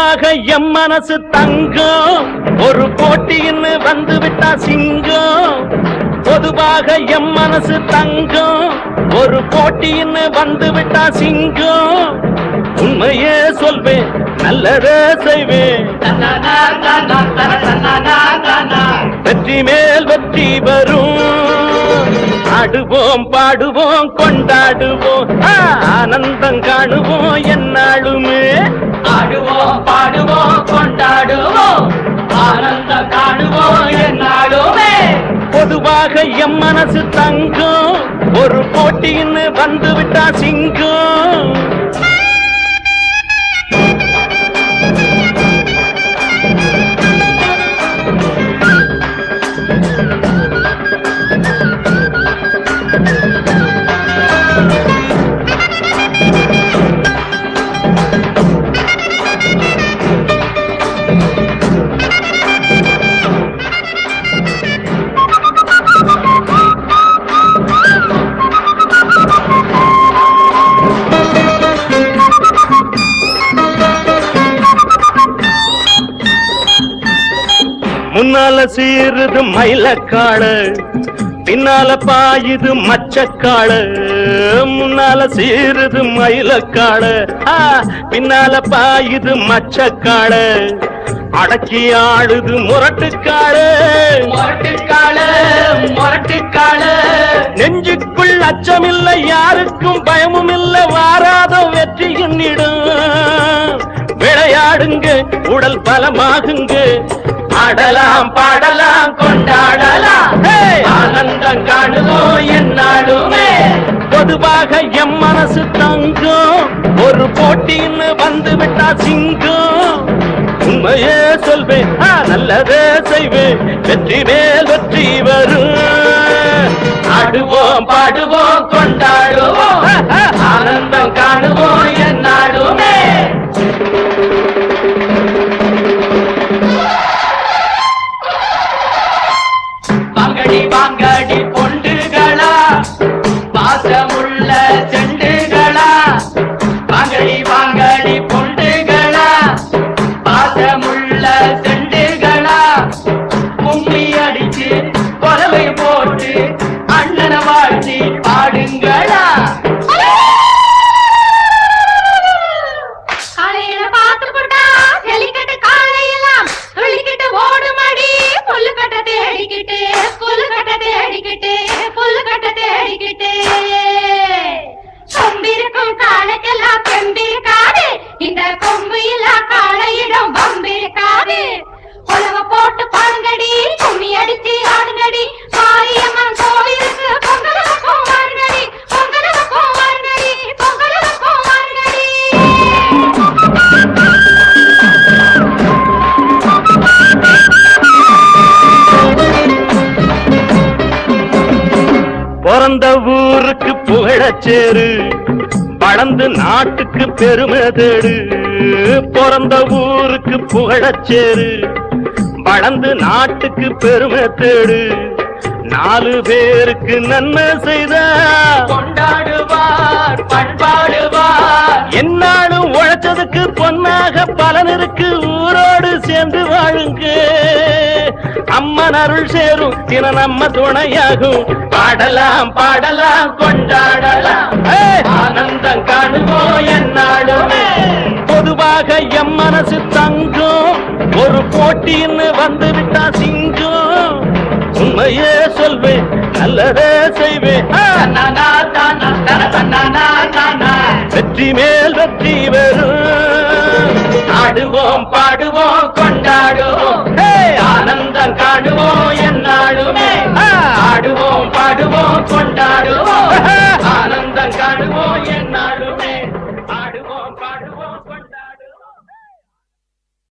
பொதுவாக எம் மனசு தங்கம் ஒரு போட்டின்னு வந்து விட்டா சிங்கம். பொதுவாக எம் மனசு தங்கம் ஒரு போட்டின்னு வந்து விட்டா சிங்கம். உண்மையே சொல்வேன் நல்லதே செய்வேன். வெற்றி மேல் வெற்றி வரும். ஆடுவோம் பாடுவோம் கொண்டாடுவோம் ஆனந்தம் காணுவோம் என்னாலுமே. ஆடுவோம் பாடுவோம் கொண்டாடுவோம் ஆனந்தம் காணுவோம் என்னாலுமே. பொதுவாக எம் மனசு தங்கம் ஒரு போட்டின்னு வந்து விட்டா சிங்கம். முன்னால சீருது மயிலக்காடு பின்னால பாயுது மச்சக்காடு. முன்னால சீருது மயிலக்காடு பின்னால பாயுது மச்சக்காடு. அடக்கி ஆடுது முரட்டுக்காடு முரட்டுக்காடு முரட்டுக்காடு. நெஞ்சுக்குள் அச்சமில்லை யாருக்கும் பயமும் இல்லை வாராத வெற்றி என்னிடும். விளையாடுங்க உடல் பலமாகுங்க ஆடலாம் பாடலாம் கொண்டாடலாம் ஆனந்தம் காணுவோம் என்னாலுமே. பொதுவாக எம் மனசு தங்கம் ஒரு போட்டின்னு வந்து விட்டா சிங்கம். உண்மையே சொல்வேன் நல்லதே செய்வேன் வெற்றி மேல் வெற்றி வரும். ஆடுவோம் பாடுவோம் கொண்டாடுவோம் ஆனந்தம் காணுவோம் என்னாலுமே. வாங்கடி வாங்கடி பொண்டுகளா பாசமுள்ள செண்டுகளா. வாங்கடி வாங்கடி பொண்டுகளா பாசமுள்ள செண்டுகளா. கும்மி அடிச்சு கொலவை போட்டு அண்ணனை வாழ்த்தி பாடுங்களா. காலையில பார்த்து போட்டா ஜல்லிக்கட்டு காலையெல்லாம் துள்ளிக்கிட்டு ஓடுமடி. புல்லு கட்ட தேடிக்கிட்டு புல்லு கட்ட தேடிக்கிட்டு புல்லு கட்ட தேடிக்கிட்டு. கொம்பிருக்கும் காலைக்கெல்லாம் பெம்பிருக்காது இந்த கொம்பு இல்லா காலையிடம் வம்பிருக்காது. உலக போட்டு பாடுங்கடி கும்மி அடிச்சு ஆடுங்கடி. மாரியம்மன் கோவிலுக்கு பொங்கலுக்கும் வாருங்கடி பொங்கலுக்கும் வாருங்கடி பொங்கலுக்கும் வாருங்கடி. பிறந்த ஊருக்கு புகழச்சேரு வளர்ந்து நாட்டுக்கு பெருமை தேடு. பிறந்த ஊருக்கு புகழச்சேரு வளர்ந்து நாட்டுக்கு பெருமை தேடு. 4 பேருக்கு நன்மை செய்த கொண்டாடுவார் பண்பாடுவார். என்னாலும் உழைச்சதுக்கு பொன்னாக பலன் இருக்கு ஊரோடு சேர்ந்து வாழுங்க. அம்மன் அருள் சேரும் தின நம்ம துணையாகும். பாடலாம் பாடலாம் கொண்டாடலாம் ஆனந்தம் காணுவோம் என்னாலுமே. பொதுவாக எம் மனசு தங்கம் ஒரு போட்டின்னு வந்து விட்டா சிங்கம். உண்மையே சொல்வேன் நல்லதே செய்வேன் வெற்றி மேல் வெற்றி வரும். ஆடுவோம் பாடுவோம் கொண்டாடுவோம் ஆனந்தம் காணுவோம் என்னாலுமே. ஆடுவோம் பாடுவோம் கொண்டாடுவோம் ஆனந்தம் காணுவோம் என்ன